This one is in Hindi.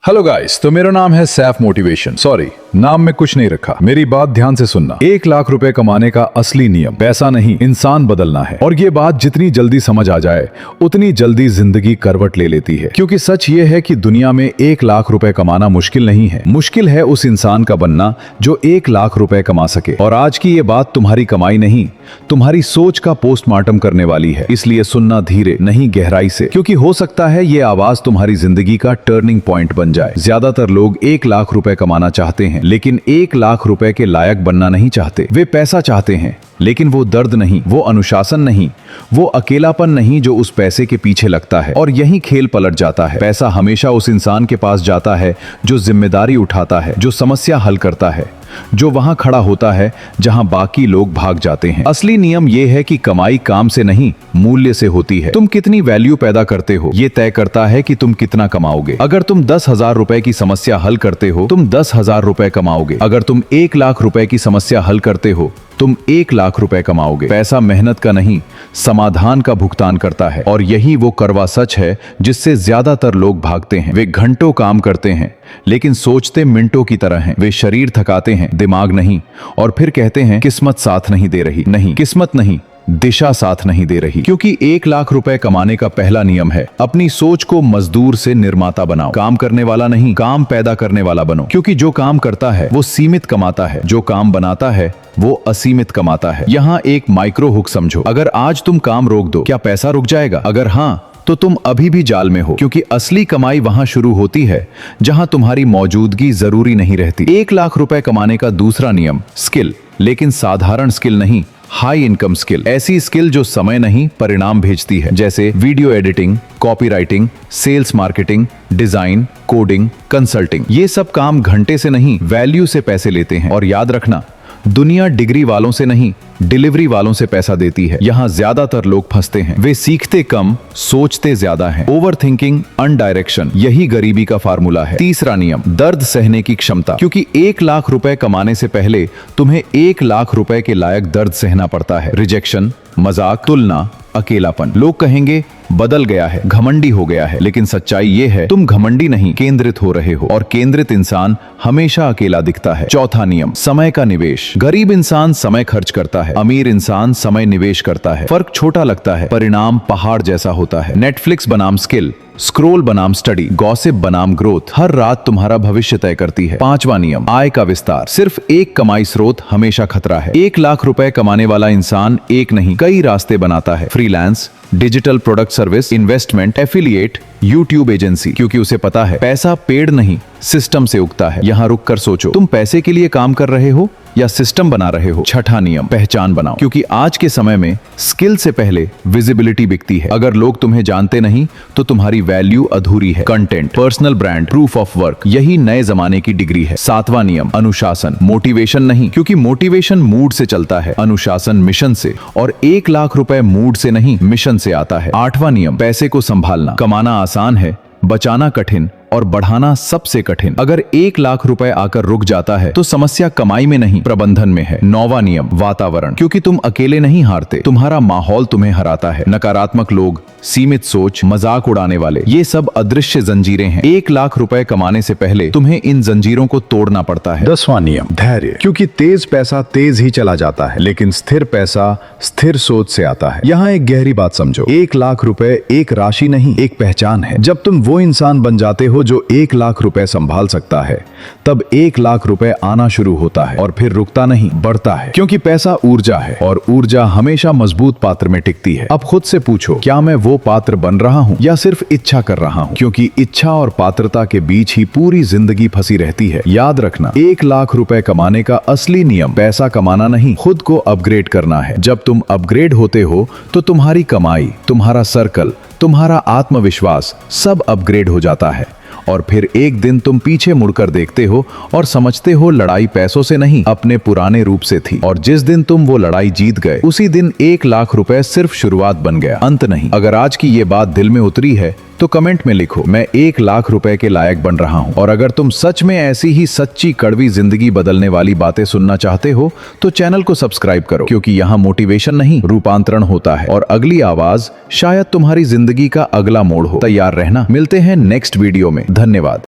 हेलो गाइस, तो मेरा नाम है सैफ मोटिवेशन। सॉरी, नाम में कुछ नहीं रखा। मेरी बात ध्यान से सुनना। 1 लाख रुपए कमाने का असली नियम पैसा नहीं, इंसान बदलना है। और ये बात जितनी जल्दी समझ आ जाए उतनी जल्दी जिंदगी करवट ले लेती है। क्योंकि सच ये है कि दुनिया में 1 लाख रुपए कमाना मुश्किल नहीं है। मुश्किल है उस इंसान का बनना जो 1 लाख रुपए कमा सके। और आज की ये बात तुम्हारी कमाई नहीं, तुम्हारी सोच का पोस्टमार्टम करने वाली है। इसलिए सुनना धीरे, नहीं गहराई से, क्योंकि हो सकता है ये आवाज तुम्हारी जिंदगी का टर्निंग पॉइंट बन जाए। ज्यादातर लोग 1 लाख रुपए कमाना चाहते हैं, लेकिन 1 लाख रुपए के लायक बनना नहीं चाहते। वे पैसा चाहते हैं, लेकिन वो दर्द नहीं, वो अनुशासन नहीं, वो अकेलापन नहीं जो उस पैसे के पीछे लगता है। और यही खेल पलट जाता है। पैसा हमेशा उस इंसान के पास जाता है जो जिम्मेदारी उठाता है, जो समस्या हल करता है, जो वहां खड़ा होता है जहां बाकी लोग भाग जाते हैं। असली नियम यह है कि कमाई काम से नहीं, मूल्य से होती है। तुम कितनी वैल्यू पैदा करते हो ये तय करता है कि तुम कितना कमाओगे। अगर तुम 10,000 रुपए की समस्या हल करते हो, तुम 10,000 रुपए कमाओगे। अगर तुम 1 लाख रुपए की समस्या हल करते हो, तुम 1 लाख रुपए कमाओगे। पैसा मेहनत का नहीं, समाधान का भुगतान करता है। और यही वो कड़वा सच है जिससे ज्यादातर लोग भागते हैं। वे घंटों काम करते हैं, लेकिन सोचते मिनटों की तरह हैं। वे शरीर थकाते हैं, दिमाग नहीं। और फिर कहते हैं किस्मत साथ नहीं दे रही। नहीं, किस्मत नहीं, दिशा साथ नहीं दे रही। क्योंकि 1 लाख रुपए कमाने का पहला नियम है, अपनी सोच को मजदूर से निर्माता बनाओ। काम करने वाला नहीं, काम पैदा करने वाला बनो। क्योंकि जो काम करता है वो सीमित कमाता है, जो काम बनाता है वो असीमित कमाता है। यहाँ एक माइक्रो हुक समझो। अगर आज तुम काम रोक दो, क्या पैसा रुक जाएगा? अगर हाँ, तो तुम अभी भी जाल में हो। क्योंकि असली कमाई वहां शुरू होती है जहां तुम्हारी मौजूदगी जरूरी नहीं रहती। 1 लाख रुपए कमाने का दूसरा नियम, स्किल। लेकिन साधारण स्किल नहीं, हाई इनकम स्किल। ऐसी स्किल जो समय नहीं परिणाम भेजती है। जैसे video editing, copywriting, sales marketing, design, coding, consulting. ये सब काम घंटे से नहीं, वैल्यू से पैसे लेते हैं। और याद रखना, दुनिया डिग्री वालों से नहीं, डिलीवरी वालों से पैसा देती है। यहाँ ज्यादातर लोग फंसते हैं। वे सीखते कम, सोचते ज्यादा हैं। ओवर थिंकिंग, अनडायरेक्शन, यही गरीबी का फार्मूला है। तीसरा नियम, दर्द सहने की क्षमता। क्योंकि 1 लाख रुपए कमाने से पहले तुम्हें 1 लाख रुपए के लायक दर्द सहना पड़ता है। रिजेक्शन, मजाक, तुलना, अकेलापन। लोग कहेंगे बदल गया है, घमंडी हो गया है। लेकिन सच्चाई ये है, तुम घमंडी नहीं, केंद्रित हो रहे हो। और केंद्रित इंसान हमेशा अकेला दिखता है। चौथा नियम, समय का निवेश। गरीब इंसान समय खर्च करता है, अमीर इंसान समय निवेश करता है। फर्क छोटा लगता है, परिणाम पहाड़ जैसा होता है। नेटफ्लिक्स बनाम स्किल, स्क्रोल बनाम स्टडी, गॉसिप बनाम ग्रोथ। हर रात तुम्हारा भविष्य तय करती है। पांचवा नियम, आय का विस्तार। सिर्फ एक कमाई स्रोत हमेशा खतरा है। 1 लाख रुपए कमाने वाला इंसान एक नहीं, कई रास्ते बनाता है। Freelance, digital product service, investment, affiliate, YouTube agency. क्योंकि उसे पता है पैसा पेड़ नहीं, सिस्टम से उगता है। यहाँ रुक कर सोचो, तुम पैसे के लिए काम कर रहे हो या सिस्टम बना रहे हो? छठा नियम, पहचान बनाओ। क्योंकि आज के समय में स्किल से पहले विजिबिलिटी बिकती है। अगर लोग तुम्हें जानते नहीं तो तुम्हारी वैल्यू अधूरी है। Content, personal brand, proof of work, यही नए जमाने की डिग्री है। सातवां नियम, अनुशासन। मोटिवेशन नहीं, क्योंकि मोटिवेशन मूड से चलता है, अनुशासन मिशन से। और 1 लाख रुपए मूड से नहीं, मिशन से आता है। आठवां नियम, पैसे को संभालना। कमाना आसान है, बचाना कठिन और बढ़ाना सबसे कठिन। अगर 1 लाख रुपए आकर रुक जाता है तो समस्या कमाई में नहीं, प्रबंधन में है। नौवां नियम, वातावरण। क्योंकि तुम अकेले नहीं हारते, तुम्हारा माहौल तुम्हें हराता है। नकारात्मक लोग, सीमित सोच, मजाक उड़ाने वाले, ये सब अदृश्य जंजीरें हैं। 1 लाख रुपए कमाने से पहले तुम्हें इन जंजीरों को तोड़ना पड़ता है। 10वां नियम, धैर्य। क्योंकि तेज पैसा तेज ही चला जाता है, लेकिन स्थिर पैसा स्थिर सोच से आता है। यहाँ एक गहरी बात समझो, 1 लाख रुपए एक राशि नहीं, एक पहचान है। जब तुम वो इंसान बन जाते हो जो 1 लाख रुपए संभाल सकता है, तब 1 लाख रुपए आना शुरू होता है। और फिर रुकता नहीं, बढ़ता है। क्योंकि पैसा ऊर्जा है, और ऊर्जा हमेशा मजबूत पात्र में टिकती है। अब खुद से पूछो, क्या मैं वो पात्र बन रहा हूँ या सिर्फ इच्छा कर रहा हूँ? क्योंकि इच्छा और पात्रता के बीच ही पूरी जिंदगी फंसी रहती है। याद रखना, 1 लाख रुपए कमाने का असली नियम पैसा कमाना नहीं, खुद को अपग्रेड करना है। जब तुम अपग्रेड होते हो तो तुम्हारी कमाई, तुम्हारा सर्कल, तुम्हारा आत्मविश्वास सब अपग्रेड हो जाता है। और फिर एक दिन तुम पीछे मुड़कर देखते हो और समझते हो लड़ाई पैसों से नहीं, अपने पुराने रूप से थी। और जिस दिन तुम वो लड़ाई जीत गए, उसी दिन 1 लाख रुपए सिर्फ शुरुआत बन गया, अंत नहीं। अगर आज की ये बात दिल में उतरी है तो कमेंट में लिखो, मैं 1 लाख रुपए के लायक बन रहा हूं। और अगर तुम सच में ऐसी ही सच्ची कड़वी जिंदगी बदलने वाली बातें सुनना चाहते हो तो चैनल को सब्सक्राइब करो। क्योंकि यहाँ मोटिवेशन नहीं, रूपांतरण होता है। और अगली आवाज शायद तुम्हारी जिंदगी का अगला मोड़ हो। तैयार रहना। मिलते हैं नेक्स्ट वीडियो में। धन्यवाद।